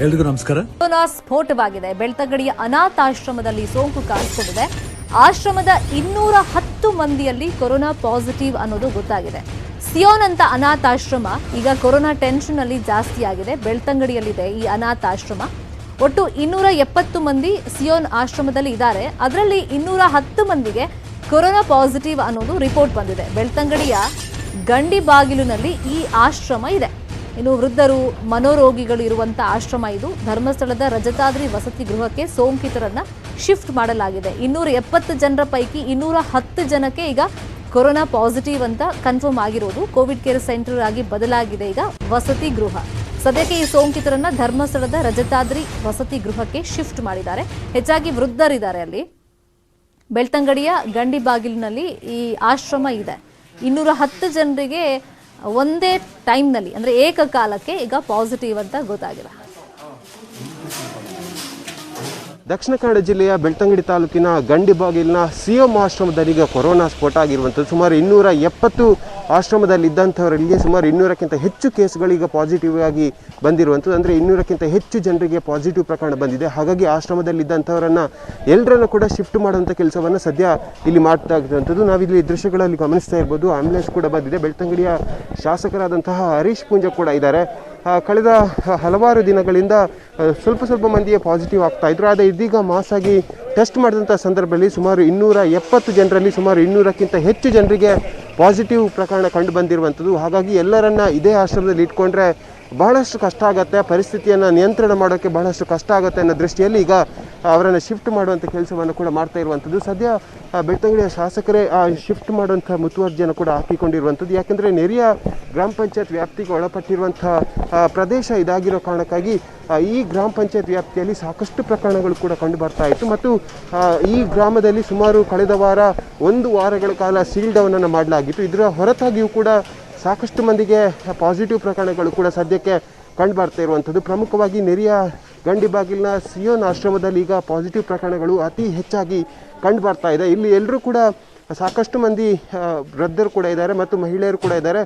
ಎಲ್ರಿಗೂ ನಮಸ್ಕಾರ. ಕೊರೋನಾ ಸ್ಫೋಟವಾಗಿದೆ. ಬೆಳ್ತಂಗಡಿಯ ಅನಾಥಾಶ್ರಮದಲ್ಲಿ ಸೋಂಕು ಕಾಣಿಸಿಕೊಂಡಿದೆ. ಆಶ್ರಮದ 210 ಮಂದಿಯಲ್ಲಿ ಕೊರೋನಾ ಪಾಸಿಟಿವ್ ಅನ್ನೋದು ಗೊತ್ತಾಗಿದೆ. ಸಿಯೋನ್ ಅಂತ ಅನಾಥಾಶ್ರಮ ಈಗ ಕೊರೋನಾ ಟೆನ್ಷನ್ ಅಲ್ಲಿ ಜಾಸ್ತಿ ಆಗಿದೆ. ಬೆಳ್ತಂಗಡಿಯಲ್ಲಿದೆ ಈ ಅನಾಥಾಶ್ರಮ. ಒಟ್ಟು 270 ಮಂದಿ ಸಿಯೋನ್ ಆಶ್ರಮದಲ್ಲಿ ಇದ್ದಾರೆ. ಅದರಲ್ಲಿ 210 ಮಂದಿಗೆ ಕೊರೋನಾ ಪಾಸಿಟಿವ್ ಅನ್ನೋದು ರಿಪೋರ್ಟ್ ಬಂದಿದೆ. ಬೆಳ್ತಂಗಡಿಯ ಗಂಡಿಬಾಗಿಲಿನಲ್ಲಿ ಈ ಆಶ್ರಮ ಇದೆ. ಇನ್ನು ವೃದ್ಧರು, ಮನೋರೋಗಿಗಳು ಇರುವಂತಹ ಆಶ್ರಮ ಇದು. ಧರ್ಮಸ್ಥಳದ ರಜತಾದ್ರಿ ವಸತಿ ಗೃಹಕ್ಕೆ ಸೋಂಕಿತರನ್ನ ಶಿಫ್ಟ್ ಮಾಡಲಾಗಿದೆ. 270 ಜನರ ಪೈಕಿ 210 ಜನಕ್ಕೆ ಈಗ ಕೊರೋನಾ ಪಾಸಿಟಿವ್ ಅಂತ ಕನ್ಫರ್ಮ್ ಆಗಿರೋದು. ಕೋವಿಡ್ ಕೇರ್ ಸೆಂಟರ್ ಆಗಿ ಬದಲಾಗಿದೆ ಈಗ ವಸತಿ ಗೃಹ. ಸದ್ಯಕ್ಕೆ ಈ ಸೋಂಕಿತರನ್ನ ಧರ್ಮಸ್ಥಳದ ರಜತಾದ್ರಿ ವಸತಿ ಗೃಹಕ್ಕೆ ಶಿಫ್ಟ್ ಮಾಡಿದ್ದಾರೆ. ಹೆಚ್ಚಾಗಿ ವೃದ್ಧರಿದ್ದಾರೆ ಅಲ್ಲಿ. ಬೆಳ್ತಂಗಡಿಯ ಗಂಡಿಬಾಗಿಲಿನಲ್ಲಿ ಈ ಆಶ್ರಮ ಇದೆ. 210 ಜನರಿಗೆ ಒಂದೇ ಟೈಮ್ನಲ್ಲಿ ಅಂದರೆ ಏಕಕಾಲಕ್ಕೆ ಈಗ ಪಾಸಿಟಿವ್ ಅಂತ ಗೊತ್ತಾಗಿದೆ. ದಕ್ಷಿಣ ಕನ್ನಡ ಜಿಲ್ಲೆಯ ಬೆಳ್ತಂಗಡಿ ತಾಲೂಕಿನ ಗಂಡಿಬಾಗಿಲಿನ ಸಿಯೋಮ್ ಆಶ್ರಮದಲ್ಲಿ ಈಗ ಕೊರೋನಾ ಸ್ಫೋಟ ಆಗಿರುವಂಥದ್ದು. ಸುಮಾರು 270 ಆಶ್ರಮದಲ್ಲಿದ್ದಂಥವರಲ್ಲಿ ಸುಮಾರು 200ಕ್ಕಿಂತ ಹೆಚ್ಚು ಕೇಸ್ಗಳೀಗ ಪಾಸಿಟಿವ್ ಆಗಿ ಬಂದಿರುವಂಥದ್ದು. ಅಂದರೆ 200ಕ್ಕಿಂತ ಹೆಚ್ಚು ಜನರಿಗೆ ಪಾಸಿಟಿವ್ ಪ್ರಕರಣ ಬಂದಿದೆ. ಹಾಗಾಗಿ ಆಶ್ರಮದಲ್ಲಿದ್ದಂಥವರನ್ನು ಎಲ್ಲರನ್ನು ಕೂಡ ಶಿಫ್ಟ್ ಮಾಡುವಂಥ ಕೆಲಸವನ್ನು ಸದ್ಯ ಇಲ್ಲಿ ಮಾಡ್ತಾ ಇರುವಂಥದ್ದು. ನಾವಿಲ್ಲಿ ದೃಶ್ಯಗಳಲ್ಲಿ ಗಮನಿಸ್ತಾ ಇರ್ಬೋದು. ಆಂಬ್ಯುಲೆನ್ಸ್ ಕೂಡ ಬಂದಿದೆ. ಬೆಳ್ತಂಗಡಿಯ ಶಾಸಕರಾದಂತಹ ಹರೀಶ್ ಪೂಂಜ ಕೂಡ ಇದ್ದಾರೆ. ಕಳೆದ ಹಲವಾರು ದಿನಗಳಿಂದ ಸ್ವಲ್ಪ ಮಂದಿಗೆ ಪಾಸಿಟಿವ್ ಆಗ್ತಾ ಇದ್ರು. ಆದರೆ ಇದೀಗ ಮಾಸಾಗಿ ಟೆಸ್ಟ್ ಮಾಡಿದಂಥ ಸಂದರ್ಭದಲ್ಲಿ ಸುಮಾರು 270 ಜನರಲ್ಲಿ ಸುಮಾರು 200ಕ್ಕಿಂತ ಹೆಚ್ಚು ಜನರಿಗೆ ಪಾಸಿಟಿವ್ ಪ್ರಕರಣ ಕಂಡು ಬಂದಿರುವಂಥದ್ದು. ಹಾಗಾಗಿ ಎಲ್ಲರನ್ನ ಇದೇ ಆಶ್ರಮದಲ್ಲಿ ಇಟ್ಕೊಂಡ್ರೆ ಬಹಳಷ್ಟು ಕಷ್ಟ ಆಗುತ್ತೆ, ಪರಿಸ್ಥಿತಿಯನ್ನು ನಿಯಂತ್ರಣ ಮಾಡೋಕ್ಕೆ ಬಹಳಷ್ಟು ಕಷ್ಟ ಆಗುತ್ತೆ ಅನ್ನೋ ದೃಷ್ಟಿಯಲ್ಲಿ ಈಗ ಅವರನ್ನು ಶಿಫ್ಟ್ ಮಾಡುವಂಥ ಕೆಲಸವನ್ನು ಕೂಡ ಮಾಡ್ತಾ ಇರುವಂಥದ್ದು. ಸದ್ಯ ಬೆಳ್ತಂಗಡಿಯ ಶಾಸಕರೇ ಶಿಫ್ಟ್ ಮಾಡುವಂಥ ಮುತುವರ್ಜಿಯನ್ನು ಕೂಡ ಹಾಕಿಕೊಂಡಿರುವಂಥದ್ದು. ಯಾಕೆಂದರೆ ನೆರೆಯ ಗ್ರಾಮ ಪಂಚಾಯತ್ ವ್ಯಾಪ್ತಿಗೆ ಒಳಪಟ್ಟಿರುವಂಥ ಪ್ರದೇಶ ಇದಾಗಿರೋ ಕಾರಣಕ್ಕಾಗಿ ಈ ಗ್ರಾಮ ಪಂಚಾಯತ್ ವ್ಯಾಪ್ತಿಯಲ್ಲಿ ಸಾಕಷ್ಟು ಪ್ರಕರಣಗಳು ಕೂಡ ಕಂಡು ಬರ್ತಾ ಇತ್ತು. ಮತ್ತು ಈ ಗ್ರಾಮದಲ್ಲಿ ಸುಮಾರು ಕಳೆದ ವಾರ 1 ವಾರಗಳ ಕಾಲ ಸೀಲ್ ಡೌನನ್ನು ಮಾಡಲಾಗಿತ್ತು. ಇದರ ಹೊರತಾಗಿಯೂ ಕೂಡ ಸಾಕಷ್ಟು ಮಂದಿಗೆ ಪಾಸಿಟಿವ್ ಪ್ರಕರಣಗಳು ಕೂಡ ಸದ್ಯಕ್ಕೆ ಕಂಡು ಬರ್ತಾ ಇರುವಂಥದ್ದು. ಪ್ರಮುಖವಾಗಿ ನೆರೆಯ ಗಂಡಿಬಾಗಿಲಿನ ಸಿಯೋನ್ ಆಶ್ರಮದಲ್ಲಿ ಈಗ ಪಾಸಿಟಿವ್ ಪ್ರಕರಣಗಳು ಅತಿ ಹೆಚ್ಚಾಗಿ ಕಂಡು ಬರ್ತಾ ಇದೆ. ಇಲ್ಲಿ ಎಲ್ಲರೂ ಕೂಡ ಸಾಕಷ್ಟು ಮಂದಿ ವೃದ್ಧರು ಕೂಡ ಇದ್ದಾರೆ ಮತ್ತು ಮಹಿಳೆಯರು ಕೂಡ ಇದ್ದಾರೆ.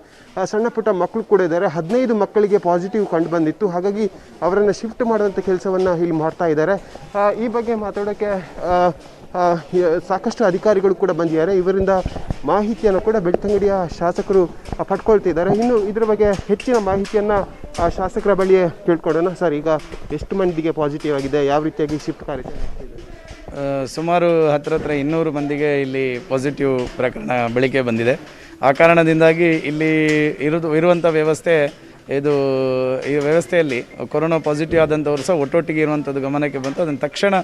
ಸಣ್ಣ ಪುಟ್ಟ ಮಕ್ಕಳು ಕೂಡ ಇದ್ದಾರೆ. 15 ಮಕ್ಕಳಿಗೆ ಪಾಸಿಟಿವ್ ಕಂಡು ಬಂದಿತ್ತು. ಹಾಗಾಗಿ ಅವರನ್ನು ಶಿಫ್ಟ್ ಮಾಡುವಂಥ ಕೆಲಸವನ್ನು ಇಲ್ಲಿ ಮಾಡ್ತಾ ಇದ್ದಾರೆ. ಈ ಬಗ್ಗೆ ಮಾತಾಡೋಕ್ಕೆ ಸಾಕಷ್ಟು ಅಧಿಕಾರಿಗಳು ಕೂಡ ಬಂದಿದ್ದಾರೆ. ಇವರಿಂದ ಮಾಹಿತಿಯನ್ನು ಕೂಡ ಬೆಳ್ತಂಗಡಿಯ ಶಾಸಕರು ಪಡ್ಕೊಳ್ತಿದ್ದಾರೆ. ಇನ್ನು ಇದರ ಬಗ್ಗೆ ಹೆಚ್ಚಿನ ಮಾಹಿತಿಯನ್ನು ಶಾಸಕರ ಬಳಿಯೇ ಕೇಳ್ಕೊಡೋಣ. ಸರ್, ಈಗ ಎಷ್ಟು ಮಂದಿಗೆ ಪಾಸಿಟಿವ್ ಆಗಿದೆ, ಯಾವ ರೀತಿಯಾಗಿ ಶಿಫ್ಟ್ ಕಾರ್ಯಾಚರಣೆ? ಸುಮಾರು ಹತ್ರ 200 ಮಂದಿಗೆ ಇಲ್ಲಿ ಪಾಸಿಟಿವ್ ಪ್ರಕರಣ ಬೆಳಿಗ್ಗೆ ಬಂದಿದೆ. ಆ ಕಾರಣದಿಂದಾಗಿ ಇಲ್ಲಿ ಇರುವಂಥ ವ್ಯವಸ್ಥೆ ಇದು ಈ ವ್ಯವಸ್ಥೆಯಲ್ಲಿ ಕೊರೋನಾ ಪಾಸಿಟಿವ್ ಆದಂಥವ್ರು ಸಹ ಒಟ್ಟೊಟ್ಟಿಗೆ ಇರುವಂಥದ್ದು ಗಮನಕ್ಕೆ ಬಂತು. ಅದನ್ನು ತಕ್ಷಣ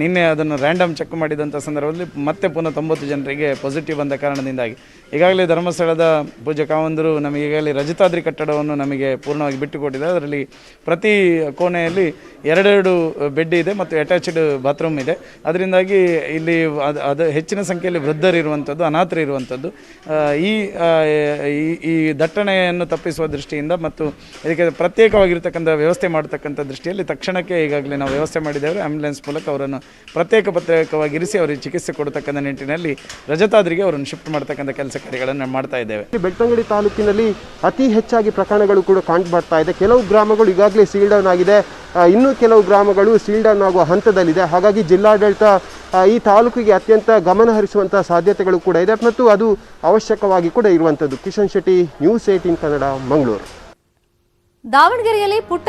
ನಿನ್ನೆ ಅದನ್ನು ರ್ಯಾಂಡಮ್ ಚೆಕ್ ಮಾಡಿದಂಥ ಸಂದರ್ಭದಲ್ಲಿ ಮತ್ತೆ ಪುನಃ 90 ಜನರಿಗೆ ಪಾಸಿಟಿವ್ ಬಂದ ಕಾರಣದಿಂದಾಗಿ ಈಗಾಗಲೇ ಧರ್ಮಸ್ಥಳದ ಪೂಜ್ಯ ಕಾವಂದರು ನಮಗೆ ಈಗಾಗಲೇ ರಜತಾದ್ರಿ ಕಟ್ಟಡವನ್ನು ನಮಗೆ ಪೂರ್ಣವಾಗಿ ಬಿಟ್ಟುಕೊಟ್ಟಿದೆ. ಅದರಲ್ಲಿ ಪ್ರತಿ ಕೋಣೆಯಲ್ಲಿ 2 ಬೆಡ್ ಇದೆ ಮತ್ತು ಅಟ್ಯಾಚ್ಡ್ ಬಾತ್ರೂಮ್ ಇದೆ. ಅದರಿಂದಾಗಿ ಇಲ್ಲಿ ಅದು ಹೆಚ್ಚಿನ ಸಂಖ್ಯೆಯಲ್ಲಿ ವೃದ್ಧರು ಇರುವಂಥದ್ದು, ಅನಾಥರು ಇರುವಂಥದ್ದು. ಈ ದಟ್ಟಣೆಯನ್ನು ತಪ್ಪಿಸುವ ದೃಷ್ಟಿಯಿಂದ ಮತ್ತು ಇದಕ್ಕೆ ಪ್ರತ್ಯೇಕವಾಗಿರ್ತಕ್ಕಂಥ ವ್ಯವಸ್ಥೆ ಮಾಡತಕ್ಕಂಥ ದೃಷ್ಟಿಯಲ್ಲಿ ತಕ್ಷಣಕ್ಕೆ ಈಗಾಗಲೇ ನಾವು ವ್ಯವಸ್ಥೆ ಮಾಡಿದ್ದೇವೆ. ಆಂಬ್ಯುಲೆನ್ಸ್ ಮೂಲಕ ಅವರನ್ನು ಪ್ರತ್ಯೇಕವಾಗಿರಿಸಿ ಅವರಿಗೆ ಚಿಕಿತ್ಸೆ ಕೊಡತಕ್ಕಂಥ ನಿಟ್ಟಿನಲ್ಲಿ ರಜತಾದ್ರಿಗೆ ಅವರನ್ನು ಶಿಫ್ಟ್ ಮಾಡ್ತಕ್ಕಂಥ ಕೆಲಸ ಕಾರ್ಯಗಳನ್ನು ಮಾಡ್ತಾ ಇದ್ದೇವೆ. ಬೆಳ್ತಂಗಡಿ ತಾಲೂಕಿನಲ್ಲಿ ಅತಿ ಹೆಚ್ಚಾಗಿ ಪ್ರಕರಣಗಳು ಕೂಡ ಕಂಡು ಬರ್ತಾ ಇದೆ. ಕೆಲವು ಗ್ರಾಮಗಳು ಈಗಾಗಲೇ ಸೀಲ್ ಡೌನ್ ಆಗಿದೆ, ಇನ್ನೂ ಕೆಲವು ಗ್ರಾಮಗಳು ಸೀಲ್ ಡೌನ್ ಆಗುವ ಹಂತದಲ್ಲಿದೆ. ಹಾಗಾಗಿ ಜಿಲ್ಲಾಡಳಿತ ಈ ತಾಲೂಕಿಗೆ ಅತ್ಯಂತ ಗಮನ ಹರಿಸುವಂಥ ಸಾಧ್ಯತೆಗಳು ಕೂಡ ಇದೆ ಮತ್ತು ಅದು ಅವಶ್ಯಕವಾಗಿ ಕೂಡ ಇರುವಂಥದ್ದು. ಕಿಶನ್ ಶೆಟ್ಟಿ, ನ್ಯೂಸ್ 18 ಕನ್ನಡ, ಮಂಗಳೂರು. ದಾವಣಗೆರೆಯಲ್ಲಿ ಪುಟ್ಟ